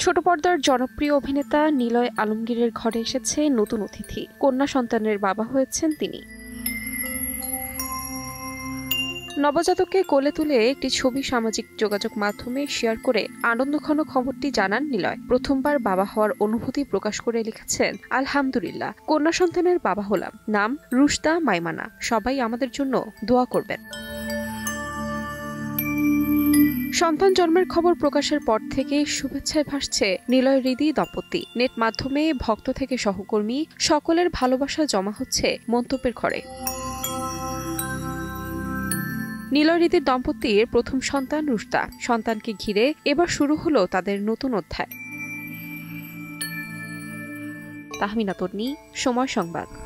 ছোট পর্দার জনপ্রিয় অভিনেতা নিলয় আলমগীরের ঘরে এসেছে নতুন অতিথি। কন্যা সন্তানের বাবা হয়েছেন তিনি। নবজাতককে কোলে তুলে একটি ছবি সামাজিক যোগাযোগ মাধ্যমে শেয়ার করে আনন্দঘন খবরটি জানান নিলয়। প্রথমবার বাবা হওয়ার অনুভূতি প্রকাশ করে লিখেছেন, আলহামদুলিল্লাহ, কন্যা সন্তানের বাবা হলাম। নাম রুশদা মাইমানা। সবাই আমাদের জন্য দোয়া করবেন। সন্তান জন্মের খবর প্রকাশের পর থেকে শুভেচ্ছায় ভাসছে নিলয় হৃদি দম্পতি। নেট মাধ্যমে ভক্ত থেকে সহকর্মী সকলের ভালোবাসা জমা হচ্ছে মন্তব্যের ঘরে। নিলয় হৃদির দম্পতির প্রথম সন্তান রুশদা। সন্তানকে ঘিরে এবার শুরু হলো তাদের নতুন অধ্যায়। তাহমিনা তন্নি, সময় সংবাদ।